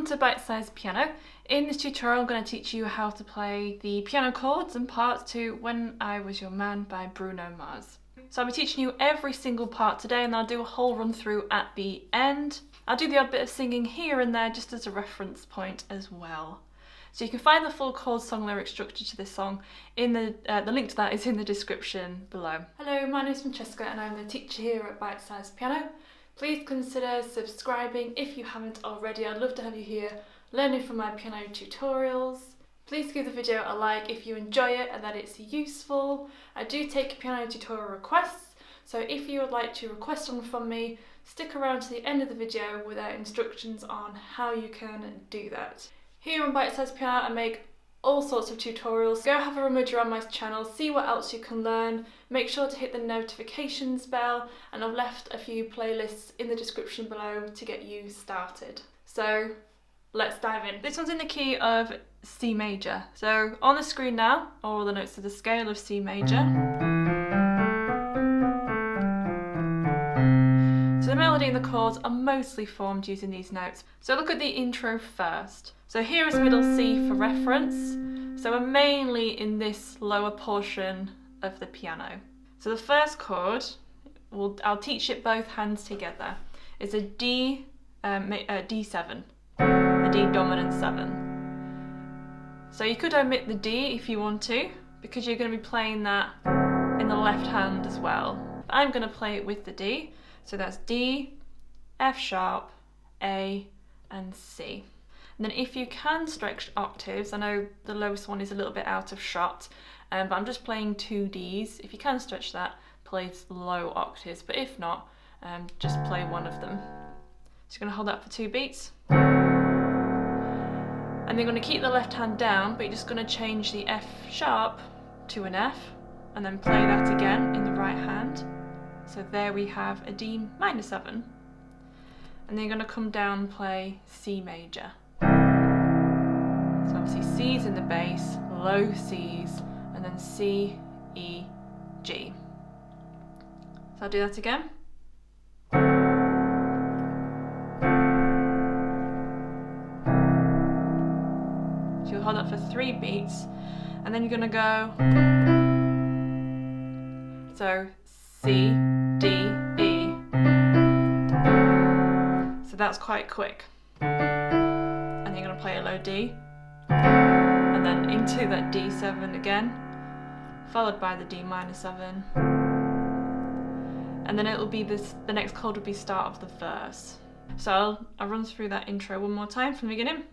Welcome to Bitesize Piano. In this tutorial I'm going to teach you how to play the piano chords and parts to When I Was Your Man by Bruno Mars. So I'll be teaching you every single part today and I'll do a whole run through at the end. I'll do the odd bit of singing here and there just as a reference point as well. So you can find the full chord song lyric structure to this song in the link to that is in the description below. Hello, my name is Francesca and I'm the teacher here at Bitesize Piano. Please consider subscribing if you haven't already. I'd love to have you here learning from my piano tutorials. Please give the video a like if you enjoy it and that it's useful. I do take piano tutorial requests, so if you would like to request one from me, stick around to the end of the video with our instructions on how you can do that. Here on Bitesize Piano I make all sorts of tutorials. Go have a rummage around my channel, see what else you can learn. Make sure to hit the notifications bell, and I've left a few playlists in the description below to get you started. So let's dive in. This one's in the key of C major. So on the screen now are all the notes of the scale of C major. So the melody and the chords are mostly formed using these notes. So look at the intro first. So here is middle C for reference. So we're mainly in this lower portion of the piano. So the first chord, I'll teach it both hands together. It's a D, D7, a D dominant 7. So you could omit the D if you want to, because you're going to be playing that in the left hand as well. But I'm going to play it with the D. So that's D, F sharp, A, and C. And then if you can stretch octaves, I know the lowest one is a little bit out of shot, but I'm just playing two Ds. If you can stretch that, play low octaves, but if not, just play one of them. So you're going to hold that for 2 beats. And then you're going to keep the left hand down, but you're just going to change the F sharp to an F, and then play that again in the right hand. So there we have a D minor 7. And then you're going to come down and play C major. So obviously C's in the bass, low C's, and then C, E, G. So I'll do that again. So you'll hold that for 3 beats, and then you're going to go, so C, D, E. So that's quite quick. And then you're going to play a low D, and then into that D7 again, followed by the D minor 7. And then it'll be the next chord will be start of the verse. So I'll run through that intro one more time from the beginning.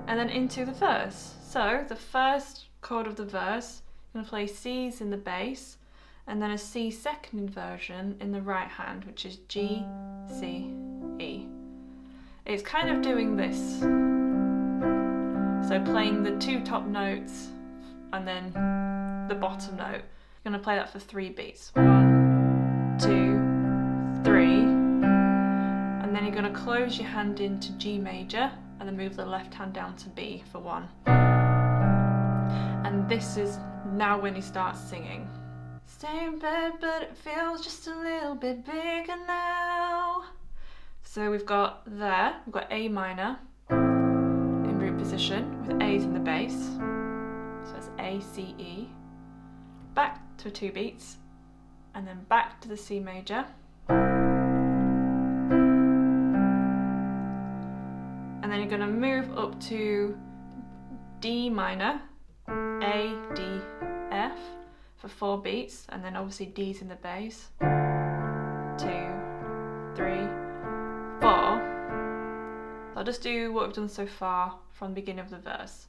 And then into the verse. So the first chord of the verse, you're going to play C's in the bass, and then a C second inversion in the right hand, which is G, C, E. It's kind of doing this. So playing the 2 top notes and then the bottom note. You're going to play that for 3 beats. 1, 2, 3. And then you're going to close your hand into G major, and then move the left hand down to B for 1. And this is now when he starts singing. Same bed, but it feels just a little bit bigger now. So we've got A minor in root position with A's in the bass. So it's A, C, E. Back to 2 beats, and then back to the C major. And then you're going to move up to D minor, A, D, F for 4 beats, and then obviously D's in the bass. 2, 3, 4. So I'll just do what we've done so far from the beginning of the verse.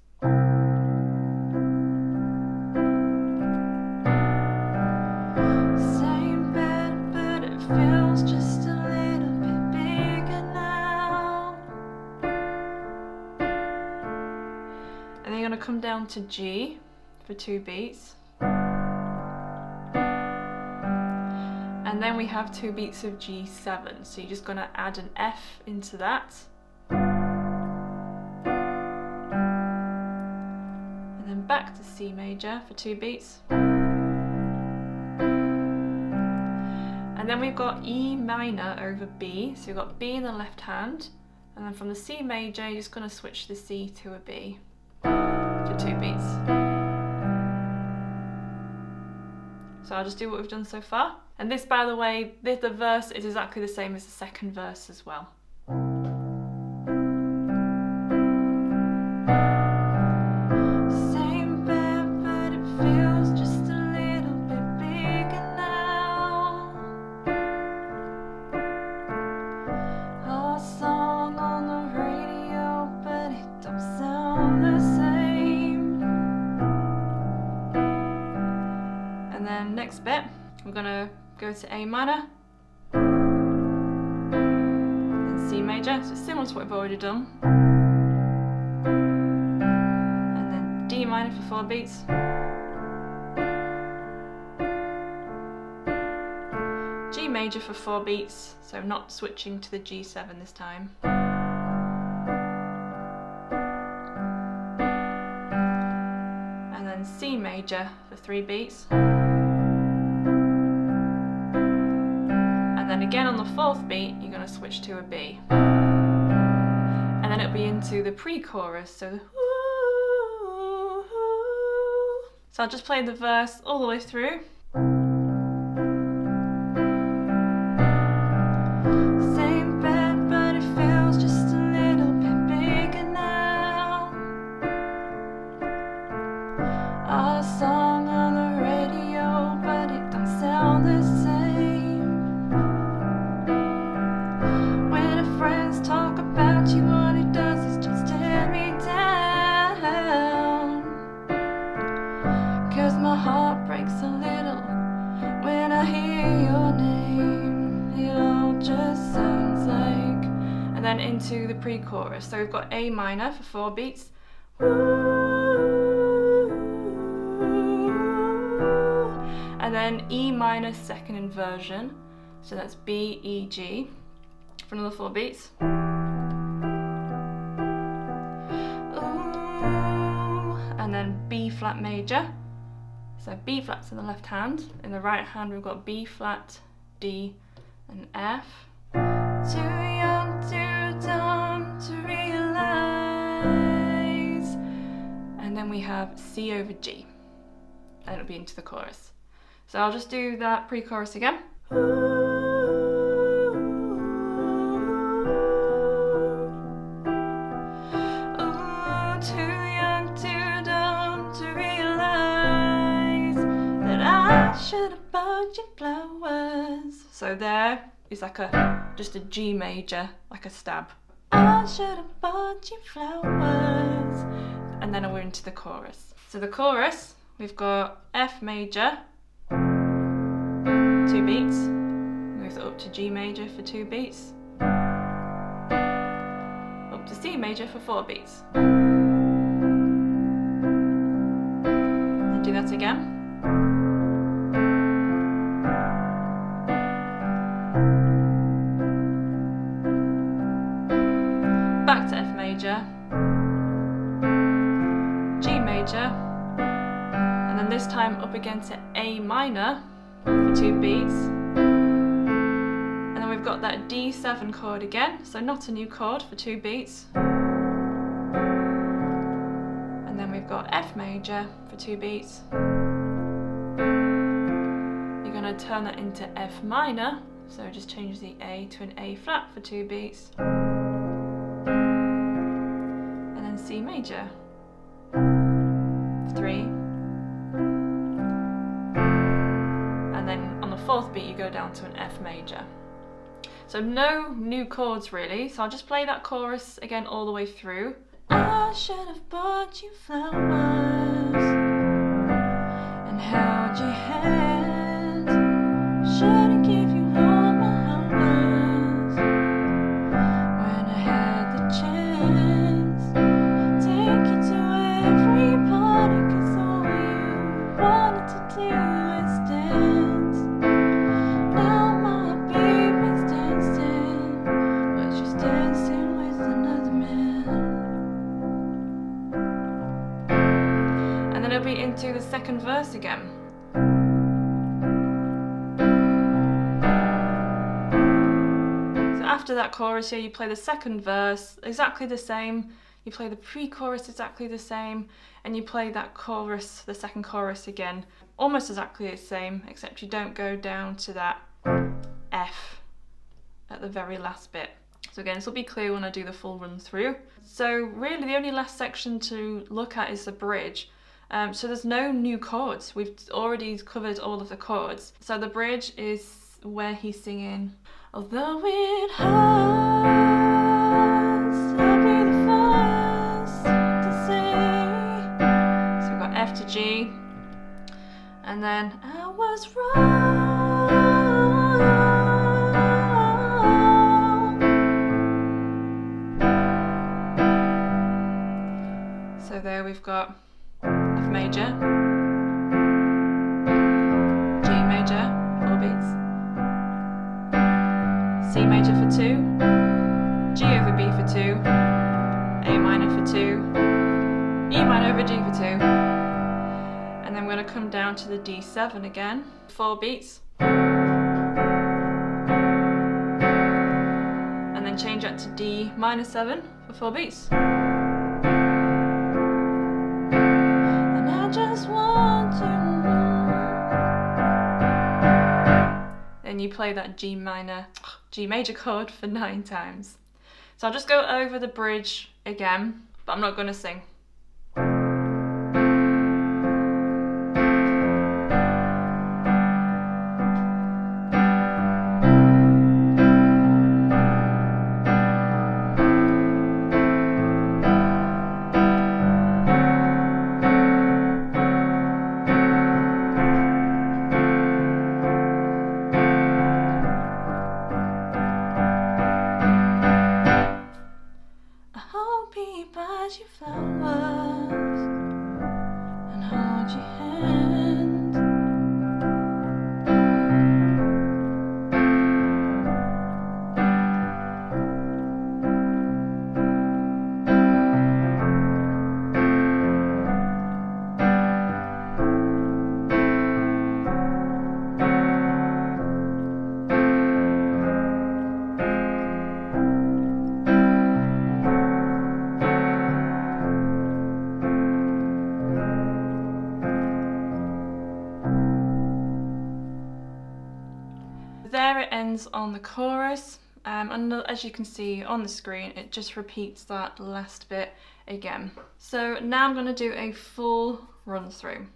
Same bed, but it feels just a little bit bigger now. And then you're going to come down to G for 2 beats. And then we have 2 beats of G7, so you're just going to add an F into that. back to C major for 2 beats. And then we've got E minor over B, so we've got B in the left hand, and then from the C major you're just going to switch the C to a B for 2 beats. So I'll just do what we've done so far. And this, by the way, the verse is exactly the same as the second verse as well. Same bed, but it feels just a little bit bigger now. Our song on the radio, but it don't sound the same. And then next bit, we're gonna go to A minor, then C major, so it's similar to what we've already done, and then D minor for 4 beats, G major for 4 beats, so not switching to the G7 this time, and then C major for 3 beats. And then again on the 4th beat, you're going to switch to a B. And then it'll be into the pre-chorus, so the so I'll just play the verse all the way through. Same bed, but it feels just a little bit bigger now. Our song on the radio, but it don't sound the same. Talk about you, what it does is just tear me down. 'Cause my heart breaks a little when I hear your name. It all just sounds like. And then into the pre-chorus. So we've got A minor for 4 beats. And then E minor second inversion. So that's B, E, G. For another 4 beats. Ooh. And then B flat major. So B flat's in the left hand. In the right hand we've got B flat, D and F. Too young, too dumb to realize. And then we have C over G. And it'll be into the chorus. So I'll just do that pre-chorus again. Should have bought you flowers. So there is like just a G major, like a stab. I should have bought you flowers. And then we're into the chorus. So the chorus, we've got F major, 2 beats. Move it up to G major for 2 beats. Up to C major for 4 beats. And do that again. Back to F major, G major, and then this time up again to A minor for 2 beats. And then we've got that D7 chord again, so not a new chord for 2 beats. And then we've got F major for 2 beats. You're going to turn that into F minor, so just change the A to an A flat for 2 beats. C major, 3, and then on the 4th beat you go down to an F major. So no new chords really, so I'll just play that chorus again all the way through. I should have bought you flowers and held your hand, should have give you all my hours when I had the chance. chorus again. So after that chorus here, you play the second verse exactly the same, you play the pre-chorus exactly the same, and you play that chorus, the second chorus again, almost exactly the same, except you don't go down to that F at the very last bit. So again, this will be clear when I do the full run through. So really the only last section to look at is the bridge. So there's no new chords. We've already covered all of the chords. So the bridge is where he's singing, although it hurts, I'll be the first to say. So we've got F to G, and then I was wrong. So there we've got F major, G major, 4 beats, C major for 2, G over B for 2, A minor for 2, E minor over G for 2, and then we're going to come down to the D7 again, 4 beats, and then change that to D minor 7 for 4 beats. Just want to know. Then you play that G major chord for 9 times. So I'll just go over the bridge again, but I'm not going to sing. You flowers and hold your hand. There it ends on the chorus, and as you can see on the screen, it just repeats that last bit again. So now I'm going to do a full run through.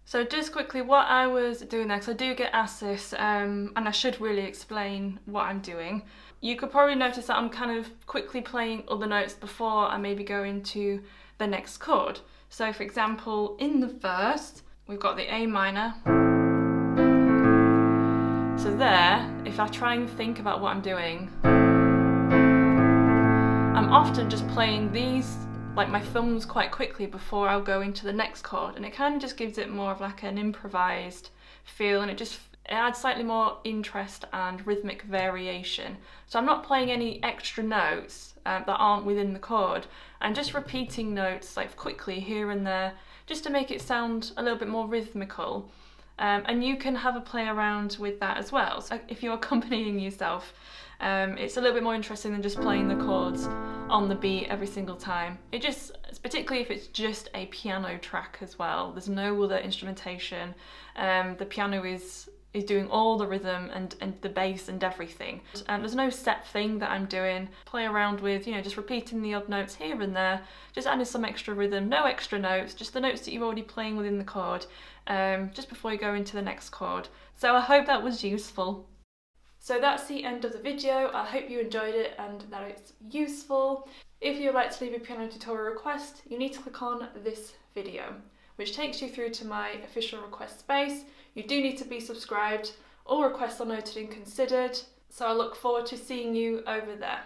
So just quickly what I was doing there, because I do get asked this, and I should really explain what I'm doing. You could probably notice that I'm kind of quickly playing other notes before I maybe go into the next chord. So for example, in the first, we've got the A minor. So there, if I try and think about what I'm doing, I'm often just playing these, like my thumbs, quite quickly before I'll go into the next chord, and it kind of just gives it more of like an improvised feel, and it adds slightly more interest and rhythmic variation. So I'm not playing any extra notes that aren't within the chord. I'm just repeating notes like quickly here and there, just to make it sound a little bit more rhythmical. And you can have a play around with that as well. So if you're accompanying yourself, it's a little bit more interesting than just playing the chords on the beat every single time. Particularly if it's just a piano track as well. There's no other instrumentation. The piano is doing all the rhythm and the bass and everything. There's no set thing that I'm doing. Play around with, just repeating the odd notes here and there, just adding some extra rhythm, no extra notes, just the notes that you're already playing within the chord, just before you go into the next chord. So I hope that was useful. So that's the end of the video. I hope you enjoyed it and that it's useful. If you'd like to leave a piano tutorial request, you need to click on this video, which takes you through to my official request space. You do need to be subscribed. All requests are noted and considered, so I look forward to seeing you over there.